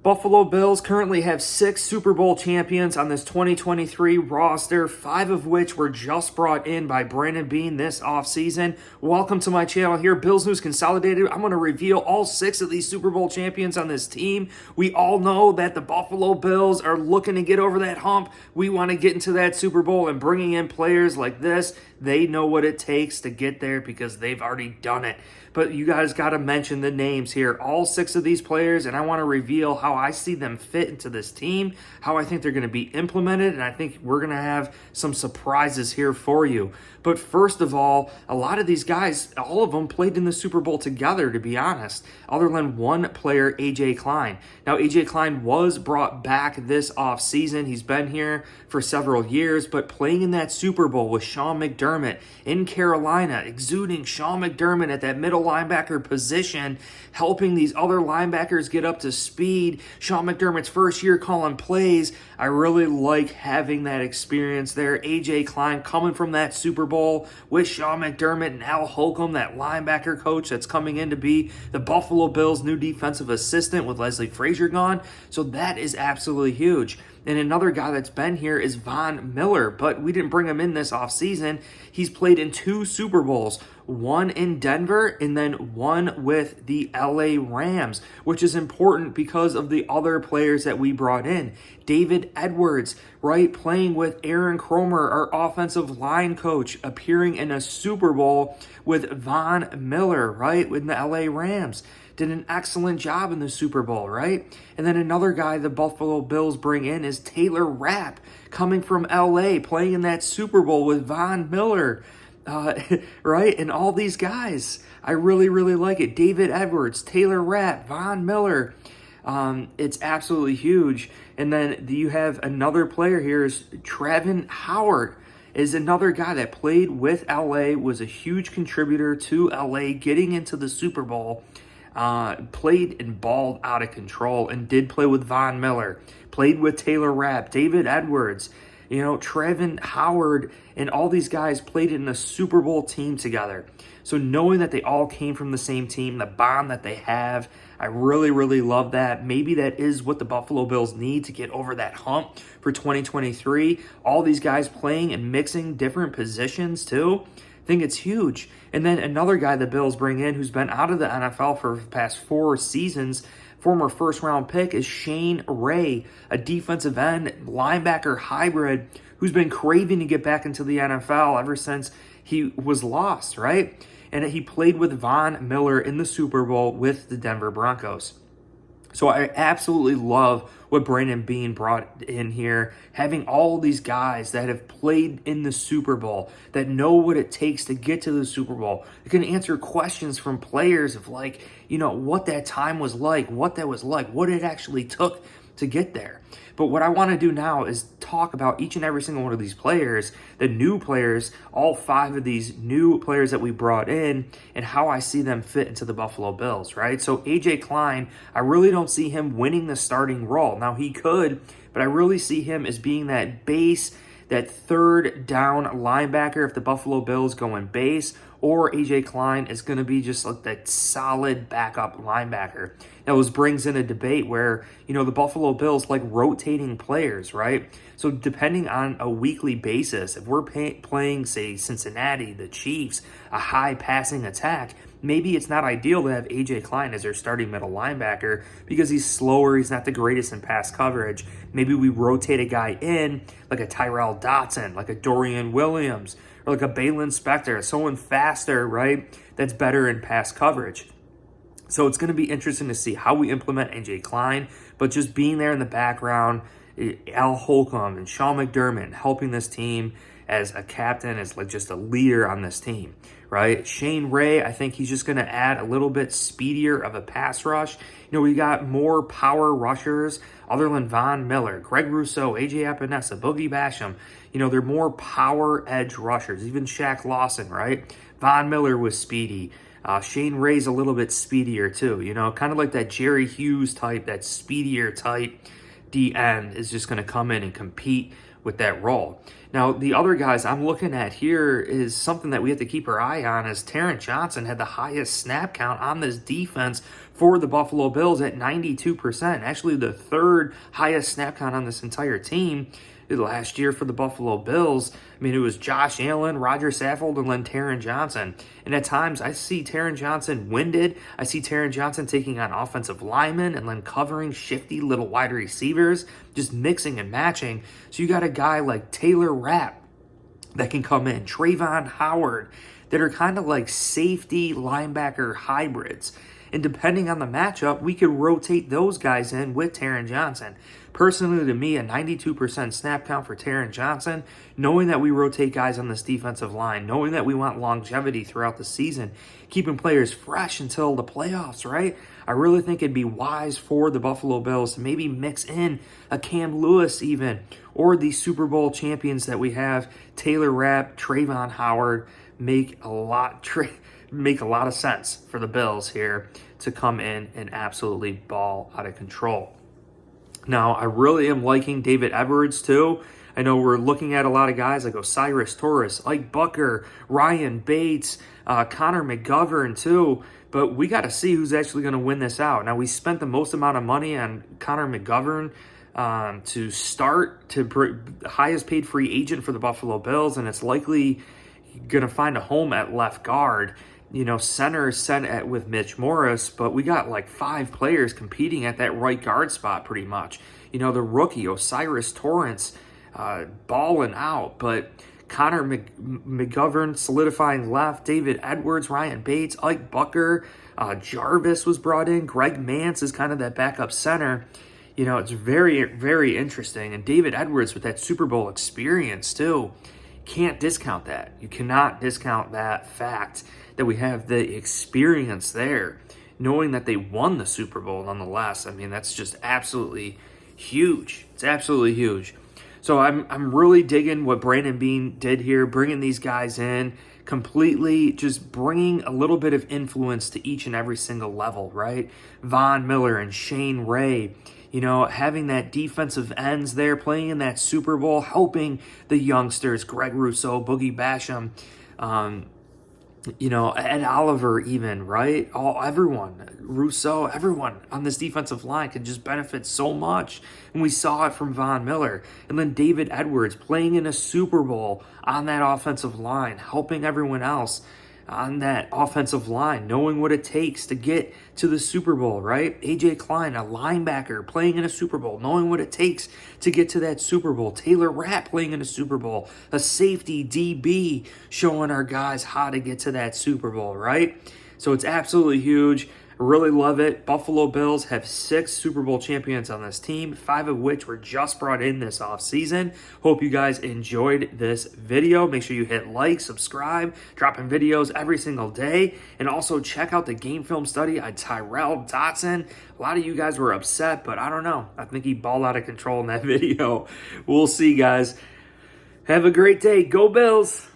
Buffalo Bills currently have 6 Super Bowl champions on this 2023 roster, 5 of which were just brought in by Brandon Beane this offseason. Welcome to my channel here, Bills News Consolidated. I'm going to reveal all 6 of these Super Bowl champions on this team. We all know that the Buffalo Bills are looking to get over that hump. We want to get into that Super Bowl, and bringing in players like this, they know what it takes to get there because they've already done it. But you guys got to mention the names here, all 6 of these players, and I want to reveal how I see them fit into this team, how I think they're going to be implemented, and I think we're going to have some surprises here for you. But first of all, a lot of these guys, all of them played in the Super Bowl together, to be honest, other than one player, AJ Klein. Now, AJ Klein was brought back this offseason. He's been here for several years, but playing in that Super Bowl with Sean McDermott in Carolina, exuding Sean McDermott at that middle linebacker position, helping these other linebackers get up to speed. Sean McDermott's first year calling plays. I really like having that experience there. AJ Klein coming from that Super Bowl with Sean McDermott and Al Holcomb, that linebacker coach that's coming in to be the Buffalo Bills' new defensive assistant with Leslie Frazier gone. So that is absolutely huge. And another guy that's been here is Von Miller, but we didn't bring him in this offseason. He's played in 2 Super Bowls, one in Denver and then one with the LA Rams, which is important because of the other players that we brought in. David Edwards, right, playing with Aaron Kromer, our offensive line coach, appearing in a Super Bowl with Von Miller, right, with the LA Rams. Did an excellent job in the Super Bowl, right? And then another guy the Buffalo Bills bring in is Taylor Rapp, coming from LA, playing in that Super Bowl with Von Miller, right? And all these guys, I really, really like it. David Edwards, Taylor Rapp, Von Miller. It's absolutely huge. And then you have another player here is Travin Howard, is another guy that played with LA, was a huge contributor to LA getting into the Super Bowl. Played and balled out of control and did play with Von Miller, played with Taylor Rapp, David Edwards, Travin Howard, and all these guys played in a Super Bowl team together. So knowing that they all came from the same team, the bond that they have, I really, really love that. Maybe that is what the Buffalo Bills need to get over that hump for 2023. All these guys playing and mixing different positions too. I think it's huge. And then another guy the Bills bring in who's been out of the NFL for the past 4 seasons, former first-round pick, is Shane Ray, a defensive end linebacker hybrid who's been craving to get back into the NFL ever since he was lost, right? And he played with Von Miller in the Super Bowl with the Denver Broncos. So I absolutely love what Brandon Beane brought in here, having all these guys that have played in the Super Bowl, that know what it takes to get to the Super Bowl. They can answer questions from players of what that time was like, what that was like, what it actually took to get there. But what I want to do now is talk about each and every single one of these players, the new players, all 5 of these new players that we brought in, and how I see them fit into the Buffalo Bills, right? So AJ Klein, I really don't see him winning the starting role. Now he could, but I really see him as being that base, that third down linebacker if the Buffalo Bills go in base, or AJ Klein is going to be just like that solid backup linebacker. Now, this brings in a debate where, the Buffalo Bills like rotating players, right? So depending on a weekly basis, if we're playing, say, Cincinnati, the Chiefs, a high passing attack, maybe it's not ideal to have AJ Klein as their starting middle linebacker because he's slower, he's not the greatest in pass coverage. Maybe we rotate a guy in, like a Tyrell Dotson, like a Dorian Williams, or like a Balin Spector, someone faster, right, that's better in pass coverage. So it's going to be interesting to see how we implement AJ Klein, but just being there in the background, Al Holcomb and Sean McDermott helping this team as a captain, as like just a leader on this team, right? Shane Ray, I think he's just going to add a little bit speedier of a pass rush. We got more power rushers other than Von Miller, Greg Rousseau, AJ Epinesa, Boogie Basham. They're more power edge rushers. Even Shaq Lawson, right? Von Miller was speedy. Shane Ray's a little bit speedier too, kind of like that Jerry Hughes type, that speedier type DN is just going to come in and compete with that role. Now, the other guys I'm looking at here is something that we have to keep our eye on, is Terrence Johnson had the highest snap count on this defense for the Buffalo Bills at 92%. Actually, the third highest snap count on this entire team last year for the Buffalo Bills. I mean, it was Josh Allen, Roger Saffold, and then Taron Johnson. And at times, I see Taron Johnson winded. I see Taron Johnson taking on offensive linemen and then covering shifty little wide receivers, just mixing and matching. So you got a guy like Taylor Rapp that can come in, Travin Howard, that are kind of like safety linebacker hybrids. And depending on the matchup, we could rotate those guys in with Taron Johnson. Personally, to me, a 92% snap count for Taron Johnson, knowing that we rotate guys on this defensive line, knowing that we want longevity throughout the season, keeping players fresh until the playoffs, right? I really think it'd be wise for the Buffalo Bills to maybe mix in a Cam Lewis even, or the Super Bowl champions that we have, Taylor Rapp, Travin Howard, make a lot of sense for the Bills here to come in and absolutely ball out of control. Now, I really am liking David Edwards too. I know we're looking at a lot of guys like Osiris Torres, Ike Bucker, Ryan Bates, Connor McGovern too, but we got to see who's actually going to win this out. Now, we spent the most amount of money on Connor McGovern to start to highest paid free agent for the Buffalo Bills, and it's likely going to find a home at left guard. You know, center is set with Mitch Morris, but we got like 5 players competing at that right guard spot pretty much. You know, the rookie, Osiris Torrance, balling out, but Connor McGovern solidifying left, David Edwards, Ryan Bates, Ike Bucker, Jarvis was brought in, Greg Mance is kind of that backup center. You know, it's very, very interesting. And David Edwards with that Super Bowl experience too. Can't discount that. You cannot discount that fact that we have the experience there, knowing that they won the Super Bowl nonetheless. I mean, that's just absolutely huge. It's absolutely huge. So I'm really digging what Brandon Beane did here, bringing these guys in, completely just bringing a little bit of influence to each and every single level, right? Von Miller and Shane Ray, you know, having that defensive ends there, playing in that Super Bowl, helping the youngsters, Greg Rousseau, Boogie Basham, you know, Ed Oliver even, right? Everyone, Rousseau, everyone on this defensive line could just benefit so much. And we saw it from Von Miller. And then David Edwards playing in a Super Bowl on that offensive line, helping everyone else on that offensive line, knowing what it takes to get to the Super Bowl, right? AJ Klein, a linebacker playing in a Super Bowl, knowing what it takes to get to that Super Bowl. Taylor Rapp playing in a Super Bowl, a safety DB showing our guys how to get to that Super Bowl, right? So it's absolutely huge. I really love it. Buffalo Bills have 6 Super Bowl champions on this team, 5 of which were just brought in this offseason. Hope you guys enjoyed this video. Make sure you hit like, subscribe, dropping videos every single day. And also check out the game film study on Tyrell Dotson. A lot of you guys were upset, but I don't know. I think he balled out of control in that video. We'll see, guys. Have a great day. Go Bills!